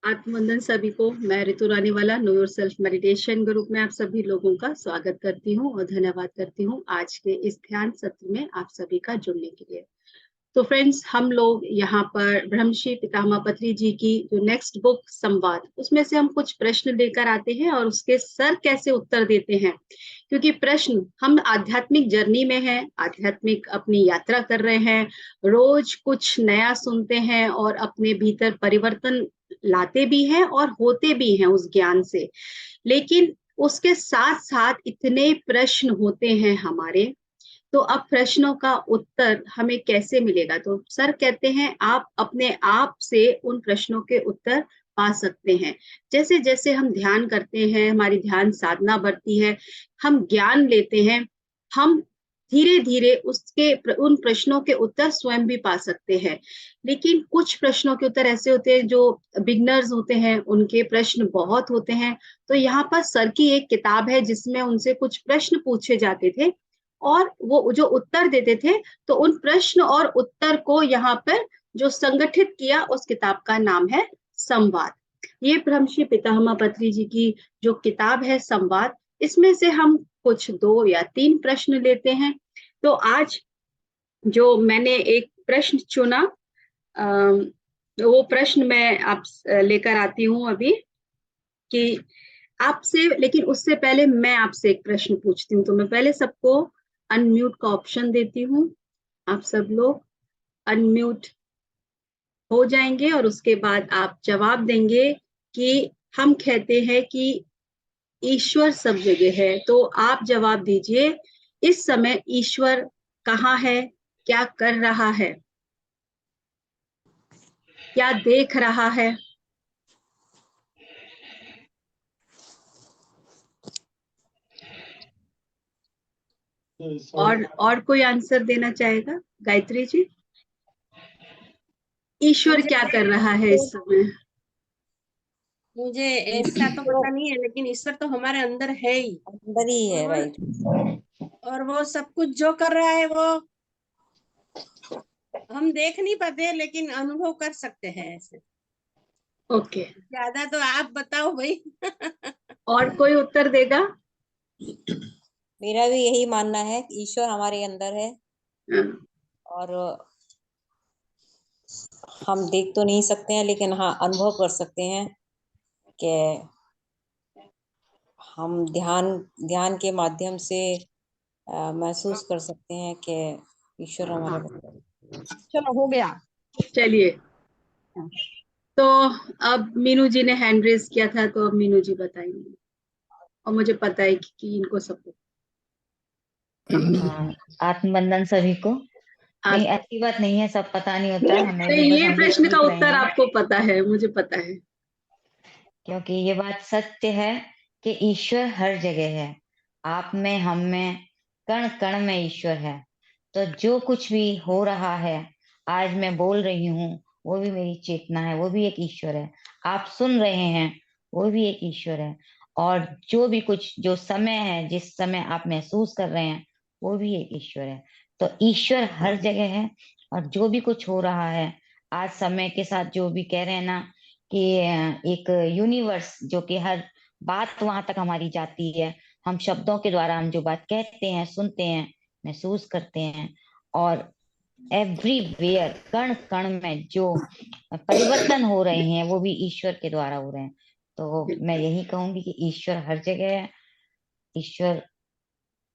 आत्मवंदन सभी को। मैं Ritu Raniwala know your self meditation group में आप सभी लोगों का स्वागत करती हूँ और धन्यवाद करती हूँ आज के इस ध्यान सत्र में आप सभी का जुड़ने के लिए। तो फ्रेंड्स, हम लोग यहाँ पर ब्रह्मश्री पितामह पत्री जी की जो नेक्स्ट बुक संवाद, उसमें से हम कुछ प्रश्न लेकर आते हैं और उसके सर कैसे उत्तर देते हैं, क्योंकि प्रश्न, हम आध्यात्मिक जर्नी में हैं, आध्यात्मिक अपनी यात्रा कर रहे हैं, रोज कुछ नया सुनते हैं और अपने भीतर परिवर्तन लाते भी हैं और होते भी हैं उस ज्ञान से। लेकिन उसके साथ साथ इतने प्रश्न होते हैं हमारे, तो अब प्रश्नों का उत्तर हमें कैसे मिलेगा? तो सर कहते हैं आप अपने आप से उन प्रश्नों के उत्तर पा सकते हैं। जैसे जैसे हम ध्यान करते हैं, हमारी ध्यान साधना बढ़ती है, हम ज्ञान लेते हैं, हम धीरे धीरे उन प्रश्नों के उत्तर स्वयं भी पा सकते हैं। लेकिन कुछ प्रश्नों के उत्तर ऐसे होते हैं जो बिगनर्स होते हैं, उनके प्रश्न बहुत होते हैं। तो यहाँ पर सर की एक किताब है जिसमें उनसे कुछ प्रश्न पूछे जाते थे और वो जो उत्तर देते थे, तो उन प्रश्न और उत्तर को यहाँ पर जो संगठित किया, उस किताब का नाम है संवाद। ये ब्रह्मश्री पितामह पत्री जी की जो किताब है संवाद, इसमें से हम कुछ 2 या 3 प्रश्न लेते हैं। तो आज जो मैंने एक प्रश्न चुना, वो प्रश्न मैं आप लेकर आती हूँ अभी कि आपसे, लेकिन उससे पहले मैं आपसे एक प्रश्न पूछती हूँ। तो मैं पहले सबको अनम्यूट का ऑप्शन देती हूँ, आप सब लोग अनम्यूट हो जाएंगे और उसके बाद आप जवाब देंगे कि हम कहते हैं कि ईश्वर सब जगह है। तो आप जवाब दीजिए, इस समय ईश्वर कहाँ है, क्या कर रहा है, क्या देख रहा है? और कोई आंसर देना चाहेगा? गायत्री जी, ईश्वर क्या कर रहा है इस समय? मुझे ऐसा तो पता नहीं है, लेकिन ईश्वर तो हमारे अंदर है ही, अंदर ही है, राइट। और वो सब कुछ जो कर रहा है वो हम देख नहीं पाते, लेकिन अनुभव कर सकते हैं ऐसे। ओके, ज्यादा तो आप बताओ भाई। और कोई उत्तर देगा? मेरा भी यही मानना है कि ईश्वर हमारे अंदर है और हम देख तो नहीं सकते हैं, लेकिन हाँ अनुभव कर सकते हैं कि हम ध्यान के माध्यम से महसूस कर सकते हैं कि ईश्वर हमारे अंदर है। चलो हो गया। चलिए, तो अब मीनू जी ने हैंड रेज किया था, तो अब मीनू जी बताएंगे और मुझे पता है कि इनको सबको आत्मबंधन सभी को। नहीं, ऐसी बात नहीं है, सब पता नहीं होता है हमें भी, बस ये हम भी प्रश्न का सीख रहे उत्तर हैं। आपको पता है, मुझे पता है, क्योंकि ये बात सत्य है कि ईश्वर हर जगह है, आप में, हम में, कण कण में ईश्वर है। तो जो कुछ भी हो रहा है, आज मैं बोल रही हूँ, वो भी मेरी चेतना है, वो भी एक ईश्वर है। आप सुन रहे हैं, वो भी एक ईश्वर है। और जो भी कुछ, जो समय है, जिस समय आप महसूस कर रहे हैं, वो भी एक ईश्वर है। तो ईश्वर हर जगह है। और जो भी कुछ हो रहा है आज समय के साथ, जो भी कह रहे हैं ना कि एक यूनिवर्स, जो कि हर बात वहां तक हमारी जाती है, हम शब्दों के द्वारा हम जो बात कहते हैं, सुनते हैं, महसूस करते हैं। और एवरीवेयर, कण कण में जो परिवर्तन हो रहे हैं, वो भी ईश्वर के द्वारा हो रहे हैं। तो मैं यही कहूंगी कि ईश्वर हर जगह है,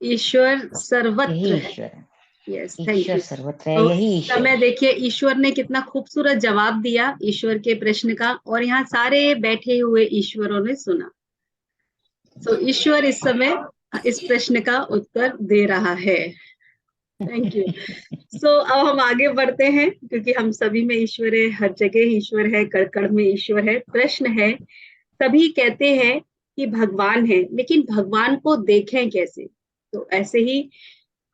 ईश्वर सर्वत्र यही है। ईश्वर है। Yes, thank Ishwar you. सर्वत्र है, तो यही ईश्वर समय है। देखिए, ईश्वर ने कितना खूबसूरत जवाब दिया ईश्वर के प्रश्न का, और यहाँ सारे बैठे हुए ईश्वरों ने सुना। तो ईश्वर इस समय इस प्रश्न का उत्तर दे रहा है। Thank you. अब हम आगे बढ़ते हैं, क्योंकि हम सभी में ईश्वर है, हर जगह ईश्वर है, कण कण में ईश्वर है। प्रश्न है, सभी कहते हैं कि भगवान है, लेकिन भगवान को देखें कैसे? तो ऐसे ही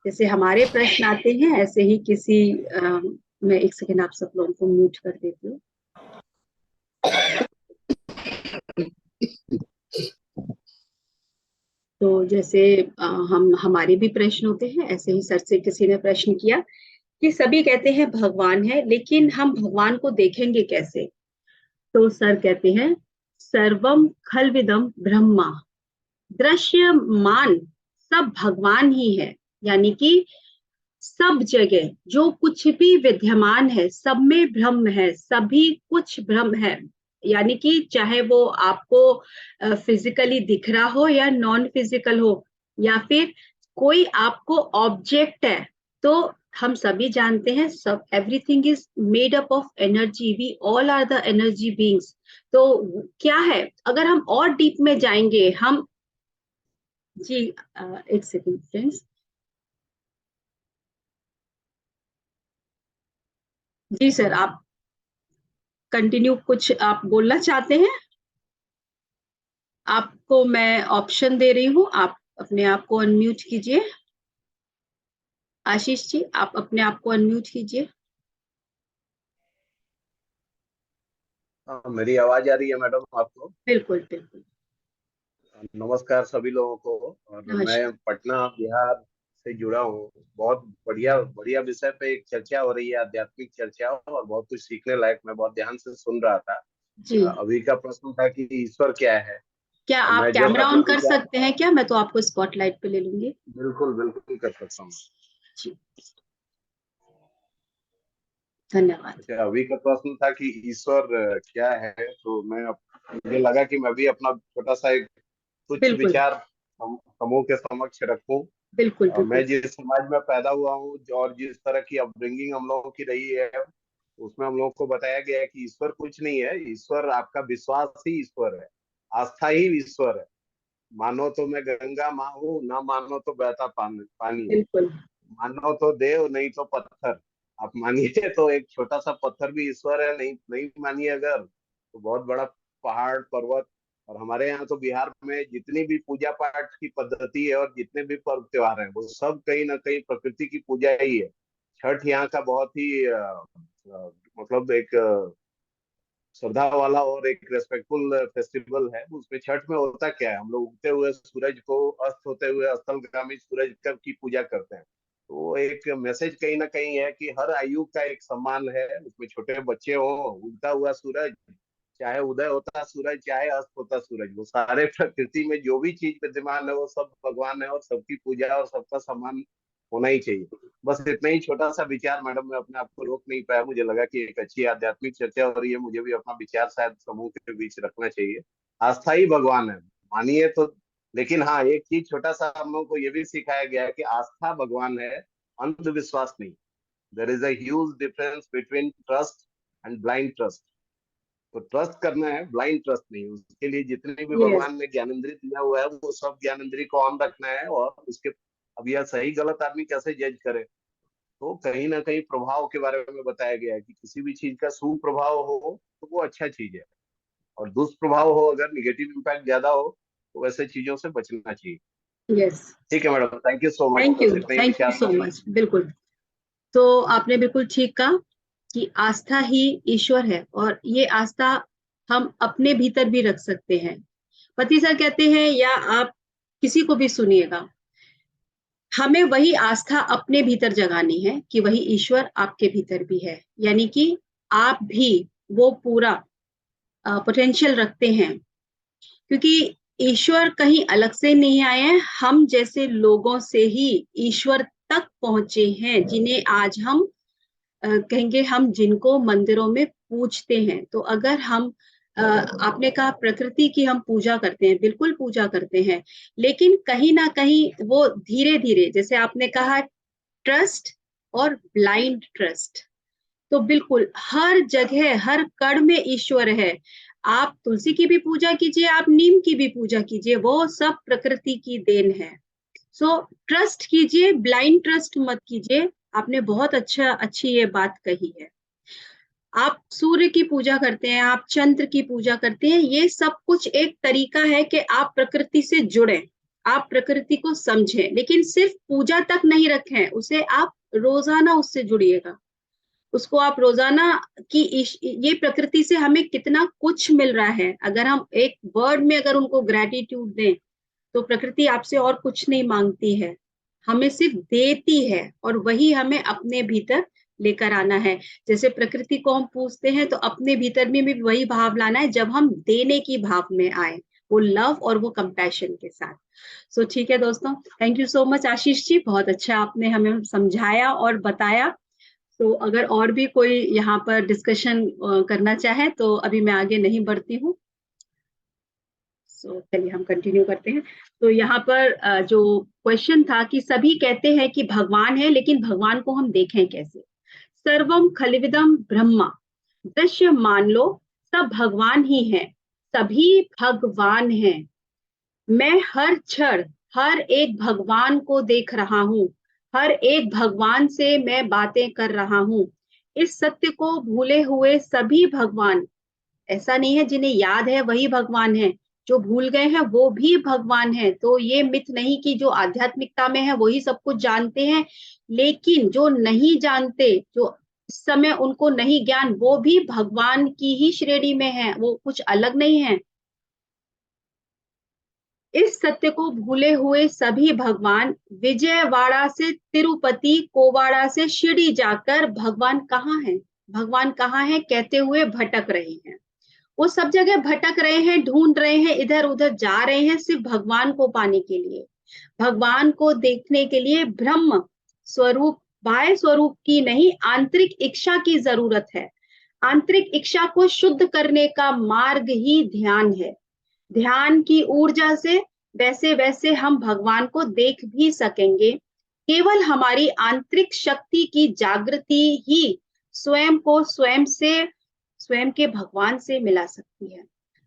जैसे हमारे प्रश्न आते हैं, ऐसे ही किसी मैं एक सेकेंड आप सब लोगों को म्यूट कर देती हूँ। तो जैसे हमारे भी प्रश्न होते हैं, ऐसे ही सर से किसी ने प्रश्न किया कि सभी कहते हैं भगवान है, लेकिन हम भगवान को देखेंगे कैसे? तो सर कहते हैं सर्वम खलविदम ब्रह्मा, दृश्यमान सब भगवान ही है। यानी कि सब जगह जो कुछ भी विद्यमान है सब में ब्रह्म है, सभी कुछ ब्रह्म है। यानी कि चाहे वो आपको फिजिकली दिख रहा हो या नॉन फिजिकल हो, या फिर कोई आपको ऑब्जेक्ट है, तो हम सभी जानते हैं सब everything is made up of energy, we all are the energy beings. तो क्या है, अगर हम और डीप में जाएंगे हम जी, एक सेकंड फ्रेंड्स। जी सर, आप कंटिन्यू, कुछ आप बोलना चाहते हैं? आपको मैं ऑप्शन दे रही हूँ, आप अपने आप को अनम्यूट कीजिए। आशीष जी, आप अपने आप को अनम्यूट कीजिए। मेरी आवाज आ रही है मैडम आपको? बिल्कुल बिल्कुल। नमस्कार सभी लोगों को। और मैं नमस्कार। पटना बिहार से जुड़ा हूँ। बहुत बढ़िया बढ़िया विषय पे एक चर्चा हो रही है, आध्यात्मिक चर्चा, और बहुत कुछ सीखने लायक। मैं बहुत ध्यान से सुन रहा था। जी, अभी का प्रश्न था कि ईश्वर क्या है। क्या आप मैं जस्ट कैमरा अपना ऑन कर विचार, सकते हैं क्या? मैं तो आपको स्पॉटलाइट पे ले लूंगी। बिल्कुल बिल्कुल कर सकता हूँ। जी, धन्यवाद। अच्छा, अभी का प्रश्न था कि ईश्वर क्या है। तो मुझे लगा कि मैं भी अपना छोटा सा एक कुछ बिल्कुल विचार समूह के समक्ष रखूं। बिल्कुल। मैं बिल्कुल जिस समाज में पैदा हुआ हूँ और जिस तरह की अपब्रिंगिंग हम लोगों की रही है, उसमें हम लोगों को बताया गया है कि ईश्वर कुछ नहीं है। ईश्वर आपका विश्वास ही ईश्वर है, आस्था ही ईश्वर है। मानो तो मैं गंगा माँ हूँ, ना मानो तो बहता पानी है। बिल्कुल। मानो तो देव, नहीं तो पत्थर। आप मानिए तो एक छोटा सा पत्थर भी ईश्वर है, नहीं नहीं मानिए अगर तो बहुत बड़ा पहाड़ पर्वत। और हमारे यहाँ तो बिहार में जितनी भी पूजा पाठ की पद्धति है और जितने भी पर्व त्योहार हैं, वो सब कहीं ना कहीं प्रकृति की पूजा ही है। छठ यहाँ का बहुत ही मतलब एक श्रद्धा वाला और एक रेस्पेक्टफुल फेस्टिवल है। उसमें छठ में होता क्या है, हम लोग उगते हुए सूरज को, अस्त होते हुए अस्तलगामी सूरज की पूजा करते हैं। तो एक मैसेज कहीं ना कहीं है कि हर आयु का एक सम्मान है। उसमें छोटे बच्चे हो, उगता हुआ सूरज, चाहे उदय होता सूरज चाहे अस्त होता सूरज, वो सारे प्रकृति में जो भी चीज विद्यमान है वो सब भगवान है, और सबकी पूजा और सबका सम्मान होना ही चाहिए। बस इतना ही छोटा सा विचार मैडम, मैं अपने आप को रोक नहीं पाया। मुझे लगा कि एक अच्छी आध्यात्मिक चर्चा हो रही है, मुझे भी अपना विचार शायद समूह के बीच रखना चाहिए। आस्था ही भगवान है मानिए तो। लेकिन हाँ, एक चीज छोटा सा हम लोग को ये भी सिखाया गया है कि आस्था भगवान है, अंधविश्वास नहीं। There is a huge difference between trust and blind trust. तो ट्रस्ट करना है, ब्लाइंड ट्रस्ट नहीं। उसके लिए जितने भी यस, भगवान ने ज्ञानेंद्रिय दिया हुआ है, वो सब ज्ञानेंद्रिय को ऑन रखना है। और उसके, अब यह सही गलत आदमी कैसे जज करे, तो कहीं ना कहीं प्रभाव के बारे में बताया गया है कि किसी भी चीज का सुप्रभाव हो तो वो अच्छा चीज है, और दुष्प्रभाव हो, अगर निगेटिव इम्पैक्ट ज्यादा हो, तो वैसे चीजों से बचना चाहिए। यस। ठीक है madam, thank you so much. बस इतना ही थैंक यू विचार सो था। मच। बिल्कुल। तो आपने बिल्कुल ठीक कहा कि आस्था ही ईश्वर है, और ये आस्था हम अपने भीतर भी रख सकते हैं। पति सर कहते हैं, या आप किसी को भी सुनिएगा, हमें वही आस्था अपने भीतर जगानी है कि वही ईश्वर आपके भीतर भी है। यानी कि आप भी वो पूरा पोटेंशियल रखते हैं, क्योंकि ईश्वर कहीं अलग से नहीं आए हैं, हम जैसे लोगों से ही ईश्वर तक पहुंचे हैं, जिन्हें आज हम कहेंगे, हम जिनको मंदिरों में पूजते हैं। तो अगर हम आपने कहा प्रकृति की हम पूजा करते हैं, बिल्कुल पूजा करते हैं, लेकिन कहीं ना कहीं वो धीरे धीरे, जैसे आपने कहा, ट्रस्ट और ब्लाइंड ट्रस्ट, तो बिल्कुल हर जगह हर कण में ईश्वर है। आप तुलसी की भी पूजा कीजिए, आप नीम की भी पूजा कीजिए, वो सब प्रकृति की देन है। सो ट्रस्ट कीजिए, ब्लाइंड ट्रस्ट मत कीजिए। आपने बहुत अच्छी ये बात कही है। आप सूर्य की पूजा करते हैं, आप चंद्र की पूजा करते हैं, ये सब कुछ एक तरीका है कि आप प्रकृति से जुड़ें, आप प्रकृति को समझें, लेकिन सिर्फ पूजा तक नहीं रखें उसे, आप रोजाना उससे जुड़िएगा। उसको आप रोजाना की ये प्रकृति से हमें कितना कुछ मिल रहा है, अगर हम एक वर्ड में अगर उनको ग्रेटिट्यूड दें, तो प्रकृति आपसे और कुछ नहीं मांगती है, हमें सिर्फ देती है, और वही हमें अपने भीतर लेकर आना है। जैसे प्रकृति को हम पूजते हैं तो अपने भीतर में भी वही भाव लाना है जब हम देने की भाव में आए, वो लव और वो कंपैशन के साथ। सो ठीक है दोस्तों, thank you so much Ashish ji, बहुत अच्छा आपने हमें समझाया और बताया। तो अगर और भी कोई यहाँ पर डिस्कशन करना चाहे तो अभी मैं आगे नहीं बढ़ती हूँ। सो चलिए हम कंटिन्यू करते हैं। तो यहाँ पर जो क्वेश्चन था कि सभी कहते हैं कि भगवान है, लेकिन भगवान को हम देखें कैसे। सर्वम खलिविदम ब्रह्मा, दृश्य मान लो सब भगवान ही है, सभी भगवान हैं। मैं हर क्षण हर एक भगवान को देख रहा हूँ, हर एक भगवान से मैं बातें कर रहा हूँ। इस सत्य को भूले हुए सभी भगवान, ऐसा नहीं है जिन्हें याद है वही भगवान है, जो भूल गए हैं वो भी भगवान है। तो ये मिथ नहीं कि जो आध्यात्मिकता में है वही सब कुछ जानते हैं, लेकिन जो नहीं जानते, जो इस समय उनको नहीं ज्ञान, वो भी भगवान की ही श्रेणी में है, वो कुछ अलग नहीं है। इस सत्य को भूले हुए सभी भगवान विजयवाड़ा से तिरुपति, कोवाड़ा से शिरडी जाकर भगवान कहाँ है, भगवान कहाँ है कहते हुए भटक रहे हैं। वो सब जगह भटक रहे हैं, ढूंढ रहे हैं, इधर उधर जा रहे हैं, सिर्फ भगवान को पाने के लिए, भगवान को देखने के लिए। ब्रह्म स्वरूप, बाह्य स्वरूप की नहीं, आंतरिक इच्छा की जरूरत है। आंतरिक इच्छा को शुद्ध करने का मार्ग ही ध्यान है। ध्यान की ऊर्जा से वैसे वैसे हम भगवान को देख भी सकेंगे। केवल हमारी आंतरिक शक्ति की जागृति ही स्वयं को स्वयं से, स्वयं के भगवान से मिला सकती है।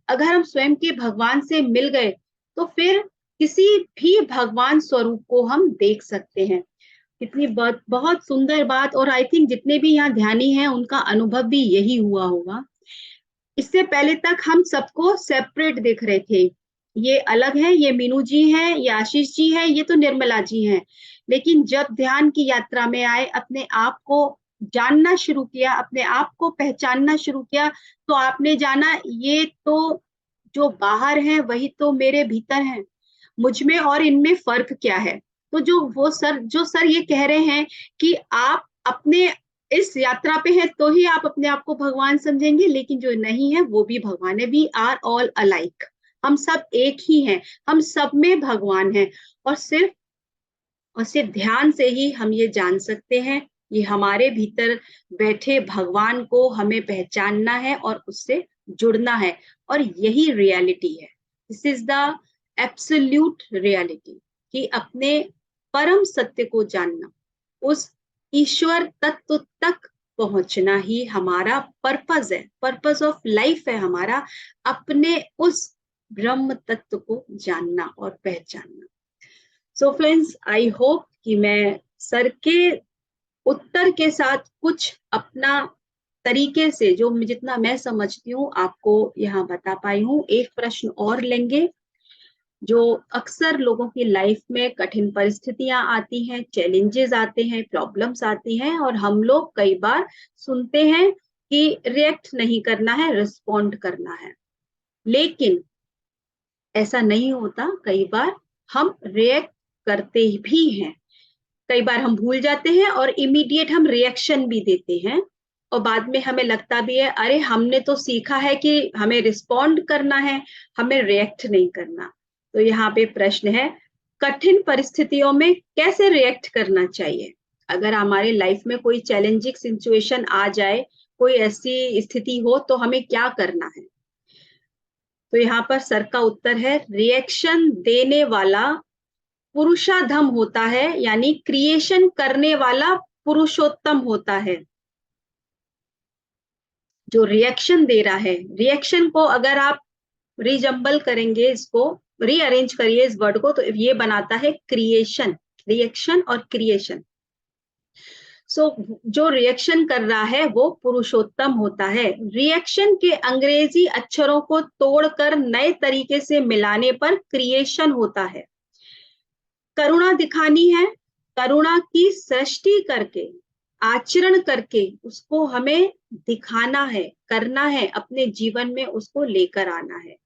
अगर हम स्वयं के भगवान से मिल गए तो फिर किसी भी भगवान स्वरूप को हम देख सकते हैं। इतनी बहुत सुंदर बात, और आई थिंक जितने भी यहाँ ध्यानी हैं उनका अनुभव भी यही हुआ होगा। इससे पहले तक हम सबको सेपरेट देख रहे थे, ये अलग है, ये मीनू जी हैं, ये आशीष जी हैं, ये तो निर्मला जी हैं। लेकिन जब ध्यान की यात्रा में आए, अपने आप को जानना शुरू किया, अपने आप को पहचानना शुरू किया, तो आपने जाना ये तो जो बाहर है वही तो मेरे भीतर है, मुझ में और इनमें फर्क क्या है। तो जो सर ये कह रहे हैं कि आप अपने इस यात्रा पे है तो ही आप अपने आप को भगवान समझेंगे, लेकिन जो नहीं है वो भी भगवान है। वी आर ऑल अलाइक, हम सब एक ही हैं, हम सब में भगवान है। और सिर्फ ध्यान से ही हम ये जान सकते हैं, ये हमारे भीतर बैठे भगवान को हमें पहचानना है और उससे जुड़ना है, और यही रियलिटी है। This is the absolute reality, कि अपने परम सत्य को जानना, उस ईश्वर तत्व तक पहुंचना ही हमारा पर्पस है, पर्पस ऑफ लाइफ है हमारा, अपने उस ब्रह्म तत्व को जानना और पहचानना। सो फ्रेंड्स, आई होप कि मैं सर के उत्तर के साथ कुछ अपना तरीके से, जो जितना मैं समझती हूँ, आपको यहाँ बता पाई हूँ। एक प्रश्न और लेंगे। जो अक्सर लोगों की लाइफ में कठिन परिस्थितियां आती हैं, चैलेंजेस आते हैं, प्रॉब्लम्स आती हैं, और हम लोग कई बार सुनते हैं कि रिएक्ट नहीं करना है, रिस्पॉन्ड करना है। लेकिन ऐसा नहीं होता, कई बार हम रिएक्ट करते भी हैं, कई बार हम भूल जाते हैं और इमीडिएट हम रिएक्शन भी देते हैं, और बाद में हमें लगता भी है अरे हमने तो सीखा है कि हमें रिस्पॉन्ड करना है, हमें रिएक्ट नहीं करना। तो यहाँ पे प्रश्न है, कठिन परिस्थितियों में कैसे रिएक्ट करना चाहिए। अगर हमारे लाइफ में कोई चैलेंजिंग सिचुएशन आ जाए, कोई ऐसी स्थिति हो, तो हमें क्या करना है। तो यहाँ पर सर का उत्तर है, रिएक्शन देने वाला पुरुषाधम होता है, यानी क्रिएशन करने वाला पुरुषोत्तम होता है। जो रिएक्शन दे रहा है, रिएक्शन को अगर आप रीजम्बल करेंगे, इसको रीअरेंज करिए इस वर्ड को, तो ये बनाता है क्रिएशन, रिएक्शन और क्रिएशन। जो रिएक्शन कर रहा है वो पुरुषोत्तम होता है। रिएक्शन के अंग्रेजी अक्षरों को तोड़कर नए तरीके से मिलाने पर क्रिएशन होता है। करुणा दिखानी है, करुणा की सृष्टि करके, आचरण करके उसको हमें दिखाना है, करना है, अपने जीवन में उसको लेकर आना है।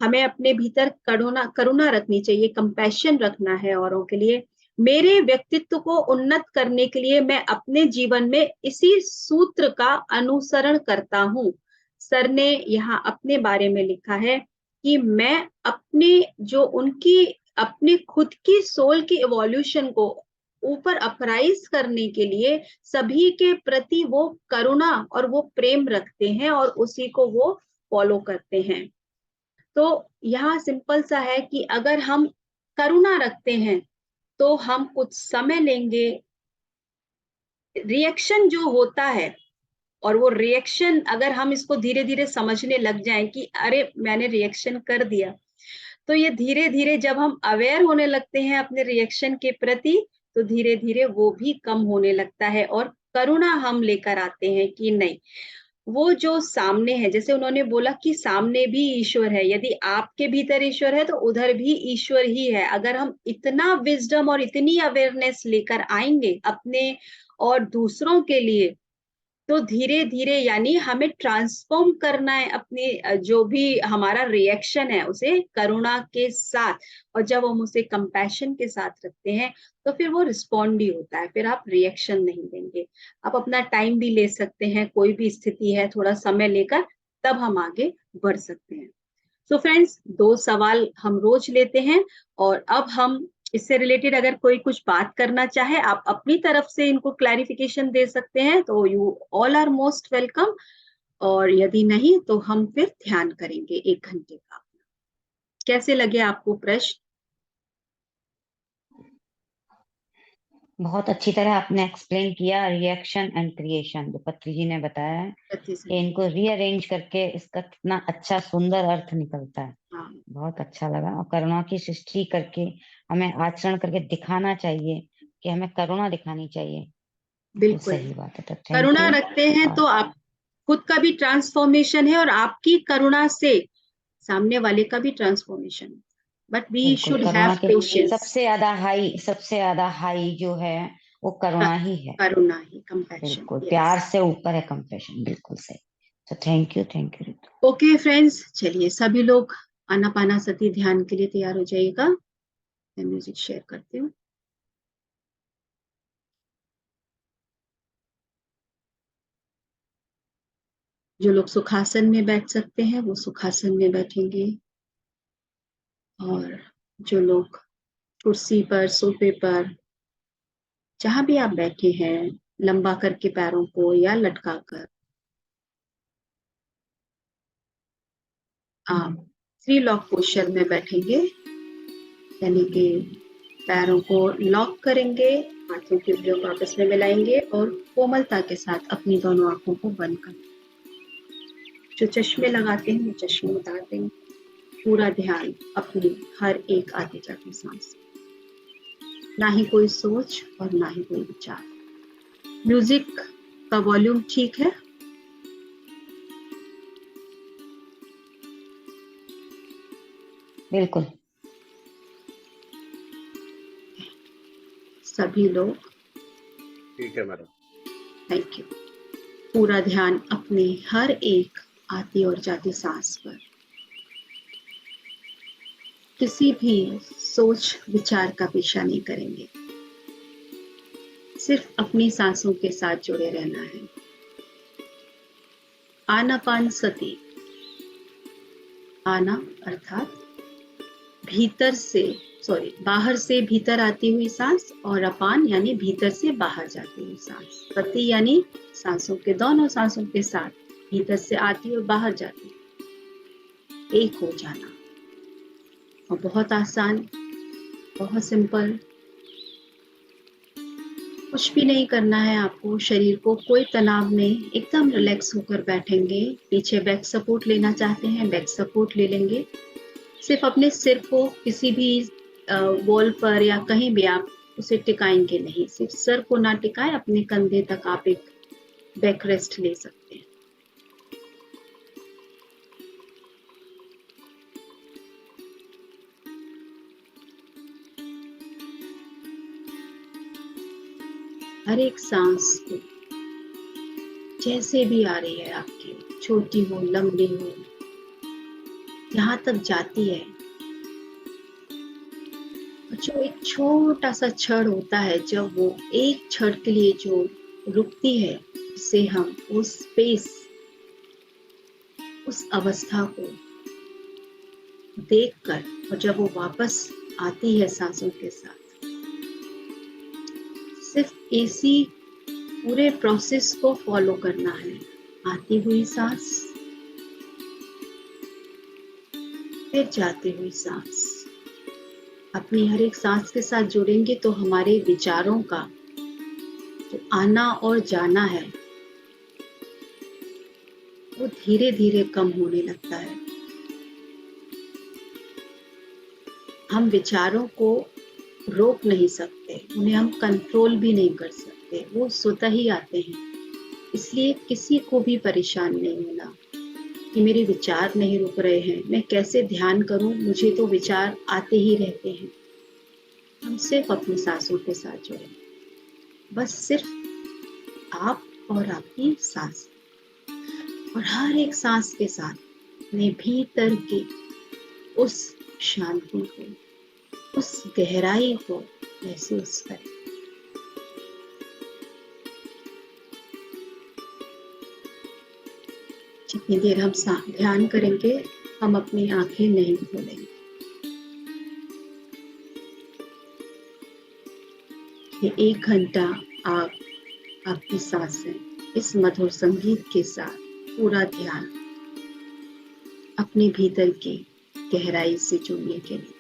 हमें अपने भीतर करुणा रखनी चाहिए, कंपैशन रखना है औरों के लिए। मेरे व्यक्तित्व को उन्नत करने के लिए मैं अपने जीवन में इसी सूत्र का अनुसरण करता हूँ। सर ने यहाँ अपने बारे में लिखा है कि मैं अपने जो उनकी अपने खुद की सोल की इवोल्यूशन को ऊपर अपराइज करने के लिए सभी के प्रति वो करुणा और वो प्रेम रखते हैं और उसी को वो फॉलो करते हैं। तो यहाँ सिंपल सा है कि अगर हम करुणा रखते हैं तो हम कुछ समय लेंगे, रिएक्शन जो होता है और वो रिएक्शन अगर हम इसको धीरे धीरे समझने लग जाएं कि अरे मैंने रिएक्शन कर दिया, तो ये धीरे धीरे जब हम अवेयर होने लगते हैं अपने रिएक्शन के प्रति, तो धीरे धीरे वो भी कम होने लगता है और करुणा हम लेकर आते हैं कि नहीं, वो जो सामने है, जैसे उन्होंने बोला कि सामने भी ईश्वर है, यदि आपके भीतर ईश्वर है तो उधर भी ईश्वर ही है। अगर हम इतना विजडम और इतनी अवेयरनेस लेकर आएंगे अपने और दूसरों के लिए, तो धीरे धीरे यानी हमें ट्रांसफॉर्म करना है अपने जो भी हमारा रिएक्शन है उसे करुणा के साथ, और जब हम उसे कंपैशन के साथ रखते हैं तो फिर वो रिस्पॉन्ड ही होता है, फिर आप रिएक्शन नहीं देंगे। आप अपना टाइम भी ले सकते हैं, कोई भी स्थिति है थोड़ा समय लेकर, तब हम आगे बढ़ सकते हैं। सो फ्रेंड्स, 2 सवाल हम रोज लेते हैं और अब हम इससे रिलेटेड अगर कोई कुछ बात करना चाहे, आप अपनी तरफ से इनको क्लैरिफिकेशन दे सकते हैं, तो you all are most welcome. और यदि नहीं तो हम फिर ध्यान करेंगे 1 घंटे का। कैसे लगे आपको प्रश्न? बहुत अच्छी तरह आपने एक्सप्लेन किया रिएक्शन एंड क्रिएशन, जो पत्री जी ने बताया है कि इनको रीअरेंज करके इसका कितना अच्छा सुंदर अर्थ निकलता है। हाँ, बहुत अच्छा लगा। और करुणा की सृष्टि करके हमें आचरण करके दिखाना चाहिए कि हमें करुणा दिखानी चाहिए। बिल्कुल सही बात है। तो थैंक करुणा यू। रखते हैं तो आप खुद का भी ट्रांसफॉर्मेशन है और आपकी करुणा से सामने वाले का भी ट्रांसफॉर्मेशन है। बट वी बिल्कुल, शुड करुणा हैव के पेशेंस। सबसे ज्यादा हाई जो है वो करुणा ही है। करुणा ही, कंपैशन। बिल्कुल, प्यार से ऊपर है कंपैशन। बिल्कुल सही। तो thank you Ritu. Okay friends, चलिए सभी लोग आनापानासती ध्यान के लिए तैयार हो जाइएगा। मैं म्यूजिक शेयर करती हूँ। जो लोग सुखासन में बैठ सकते हैं वो सुखासन में बैठेंगे, और जो लोग कुर्सी पर, सोफे पर, जहां भी आप बैठे हैं, लंबा करके पैरों को या लटका कर आप 3 लॉक पोस्चर में बैठेंगे, यानी कि पैरों को लॉक करेंगे, हाथों की उंगलियों को आपस में मिलाएंगे और कोमलता के साथ अपनी दोनों आंखों को बंद कर, जो चश्मे लगाते हैं वो चश्मे उतार देंगे। पूरा ध्यान अपनी हर एक आती जाती सांस, ना ही कोई सोच और ना ही कोई विचार। म्यूजिक का वॉल्यूम ठीक है? बिल्कुल। सभी लोग ठीक है मैडम। Thank you. पूरा ध्यान अपने हर एक आती और जाती सांस पर, किसी भी सोच विचार का पीछा नहीं करेंगे, सिर्फ अपनी सांसों के साथ जुड़े रहना है। आनापानसती, आना अर्थात बाहर से भीतर आती हुई सांस, और अपान यानी भीतर से बाहर जाती हुई सांस। सती यानी सांसों के दोनों सांसों के साथ भीतर से आती और बाहर जाती, एक हो जाना। और बहुत आसान, बहुत सिंपल, कुछ भी नहीं करना है आपको, शरीर को कोई तनाव नहीं, एकदम रिलैक्स होकर बैठेंगे। पीछे बैक सपोर्ट लेना चाहते हैं, बैक सपोर्ट ले लेंगे। सिर्फ अपने सिर को किसी भी वॉल पर या कहीं भी आप उसे टिकाएंगे नहीं, सिर्फ सर को ना टिकाएं, अपने कंधे तक आप एक बैक रेस्ट ले सकते हैं। हर एक सांस को जैसे भी आ रही है आपकी, छोटी हो लंबी हो, जहां तक जाती है, और जो एक छोटा सा क्षण होता है, जब वो एक क्षण के लिए जो रुकती है, उसे हम उस स्पेस, उस अवस्था को देखकर, और जब वो वापस आती है सांसों के साथ, सिर्फ इसी पूरे प्रोसेस को फॉलो करना है। आती हुई सांस, फिर जाती हुई सांस। अपनी हर एक सांस के साथ जुड़ेंगे तो हमारे विचारों का जो आना और जाना है, वो धीरे धीरे कम होने लगता है। हम विचारों को रोक नहीं सकते, उन्हें हम कंट्रोल भी नहीं कर सकते, वो स्वतः ही आते हैं। इसलिए किसी को भी परेशान नहीं होना कि मेरे विचार नहीं रुक रहे हैं, मैं कैसे ध्यान करूं, मुझे तो विचार आते ही रहते हैं। हम सिर्फ अपनी सांसों के साथ जुड़े, बस सिर्फ आप और आपकी सांस, और हर एक सांस के साथ अपने भीतर की उस शांति को, उस गहराई को महसूस करें। जितनी देर हम ध्यान करेंगे, हम अपनी आंखें नहीं खोलेंगे। ये 1 घंटा आप आपकी सांसें, इस मधुर संगीत के साथ पूरा ध्यान अपने भीतर की गहराई से जुड़ने के लिए।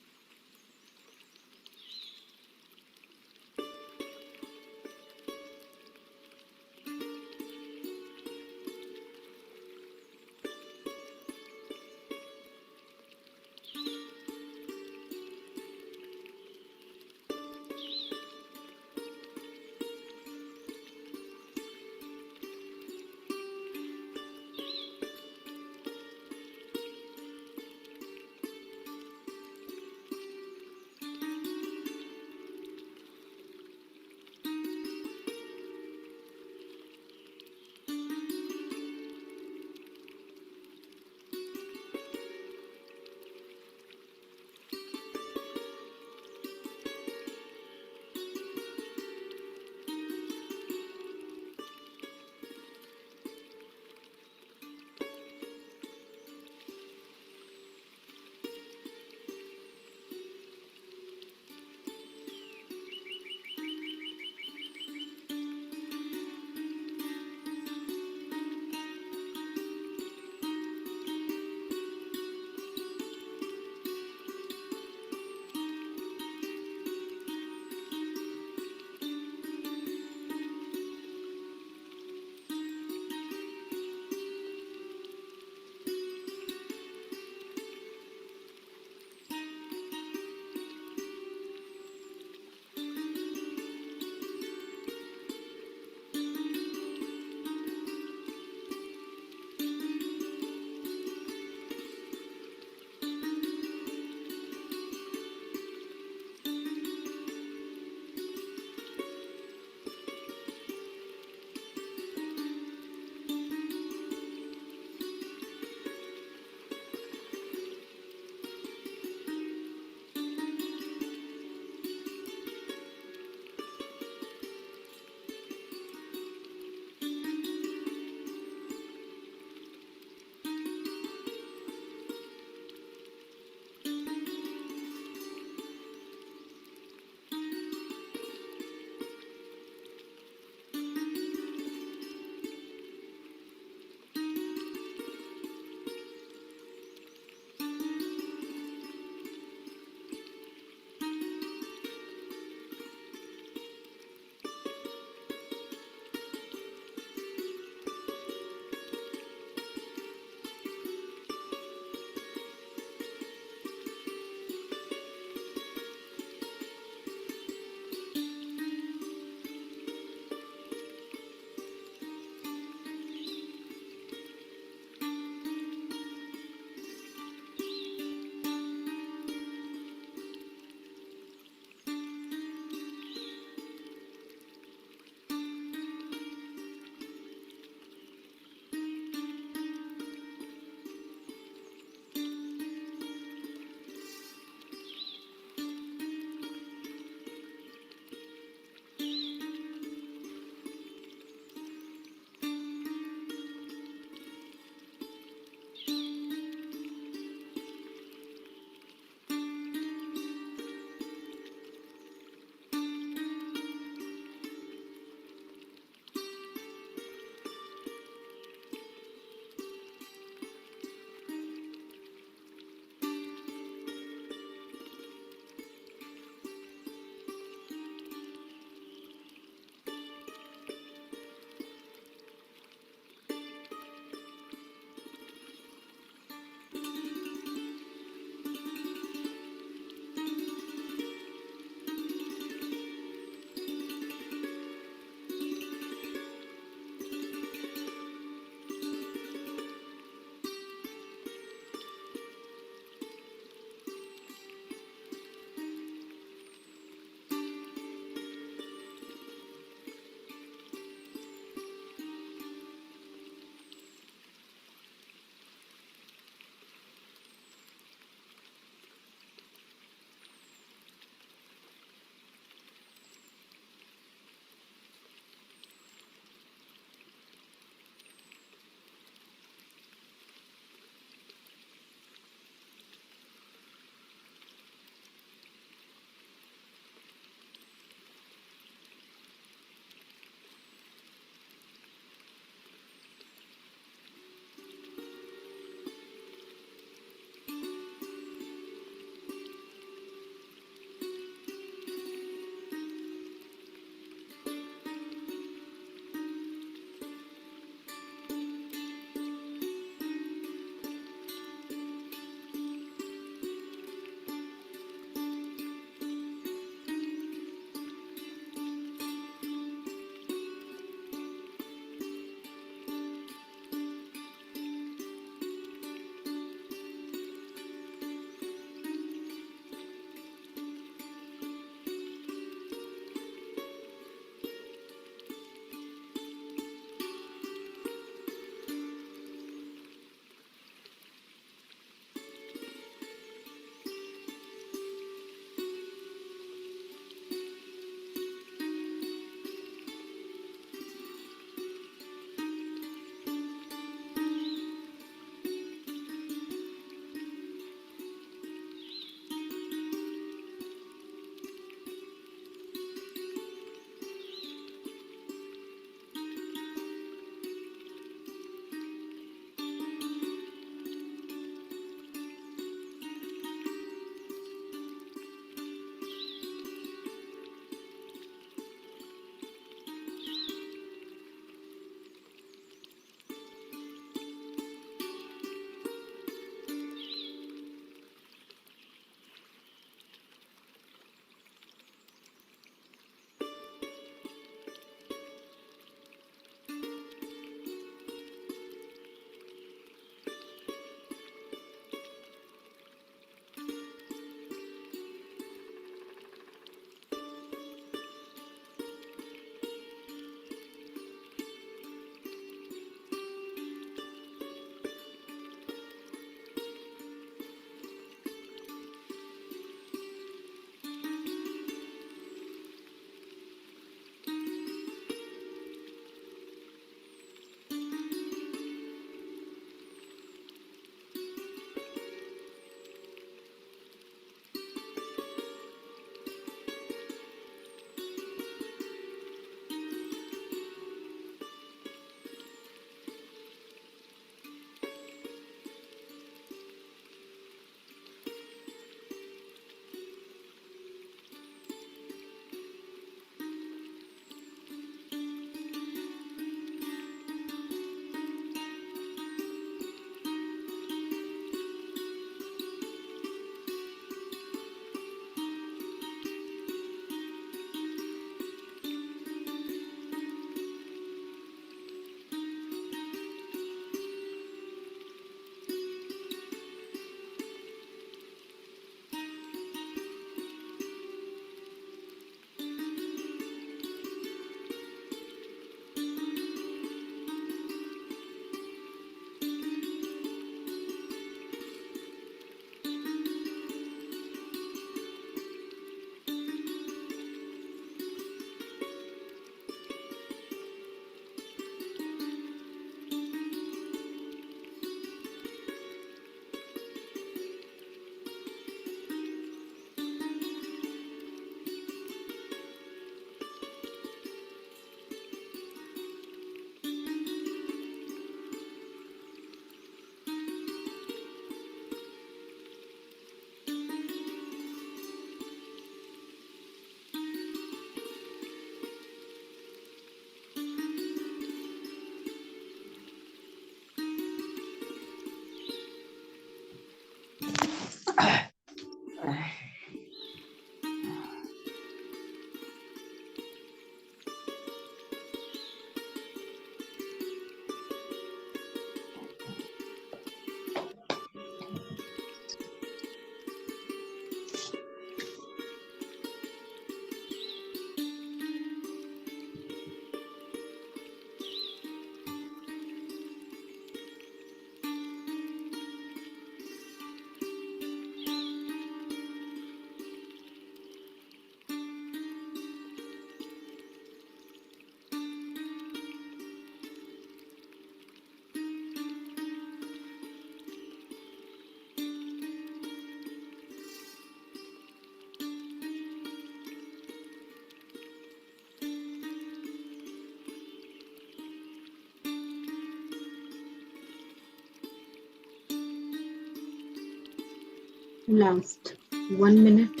Last 1 minute.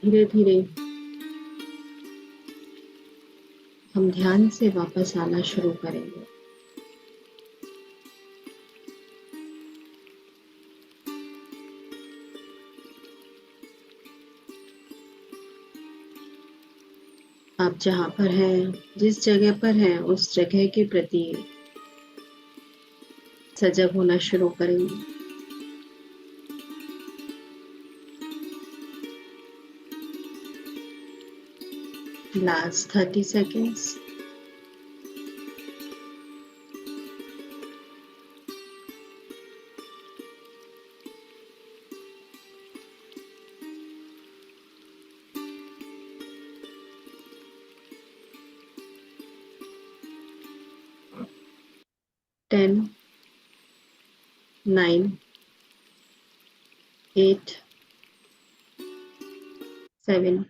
धीरे धीरे हम ध्यान से वापस आना शुरू करेंगे। आप जहाँ पर हैं, जिस जगह पर हैं, उस जगह के प्रति सजग होना शुरू करेंगे। Last 30 seconds. Ten, 9, 8, 7,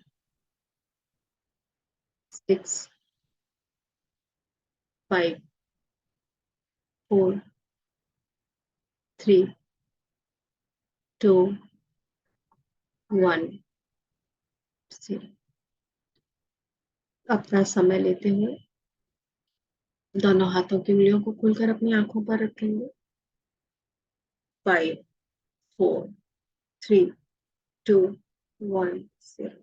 6, 5, 4, 3, 2, 1, 0। अपना समय लेते हुए दोनों हाथों की उंगलियों को खुलकर अपनी आंखों पर रखेंगे। 5, 4, 3, 2, 1, 0।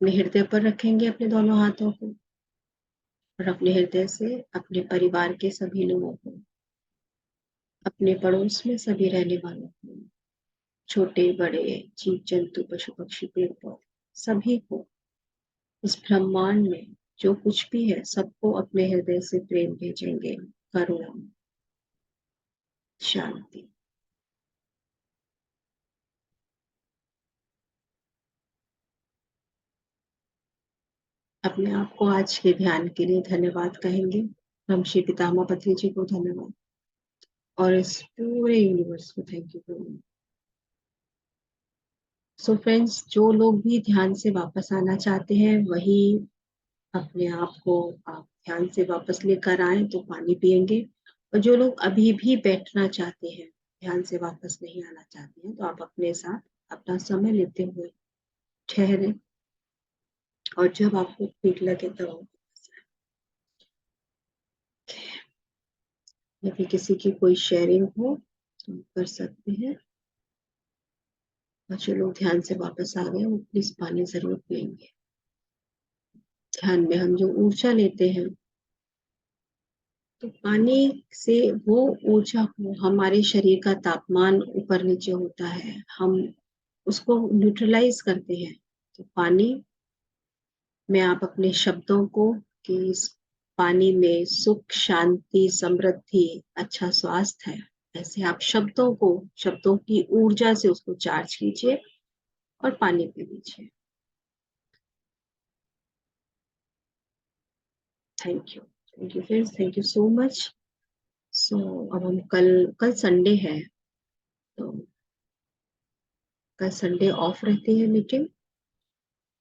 अपने हृदय पर रखेंगे अपने दोनों हाथों को और अपने हृदय से अपने परिवार के सभी लोगों को, अपने पड़ोस में सभी रहने वालों को, छोटे बड़े जीव जंतु पशु पक्षी पेड़ पौधे सभी को, इस ब्रह्मांड में जो कुछ भी है सबको अपने हृदय से प्रेम भेजेंगे, करुणा, शांति। अपने आप को आज के ध्यान के लिए धन्यवाद कहेंगे। हम श्री पितामह पत्री जी को धन्यवाद और इस पूरे यूनिवर्स को थैंक यू करेंगे। सो फ्रेंड्स, जो लोग भी ध्यान से वापस आना चाहते हैं वही अपने आप को आप ध्यान से वापस लेकर आए तो पानी पिएंगे, और जो लोग अभी भी बैठना चाहते हैं, ध्यान से वापस नहीं आना चाहते हैं, तो आप अपने साथ अपना समय लेते हुए ठहरे और जब आपको ठीक लगे तब वापस आए। यदि किसी की कोई शेयरिंग हो तो कर सकते हैं, और जो लोग ध्यान से वापस आ गए वो प्लीज पानी जरूर पिएंगे। ध्यान में हम जो ऊर्जा लेते हैं तो पानी से वो ऊर्जा को, हमारे शरीर का तापमान ऊपर नीचे होता है, हम उसको न्यूट्रलाइज करते हैं। तो पानी में आप अपने शब्दों को कि इस पानी में सुख, शांति, समृद्धि, अच्छा स्वास्थ्य है, ऐसे आप शब्दों को, शब्दों की ऊर्जा से उसको चार्ज कीजिए और पानी पी लीजिए। Thank you friends, thank you so much. So अब हम कल संडे है, तो कल संडे ऑफ रहती है मीटिंग,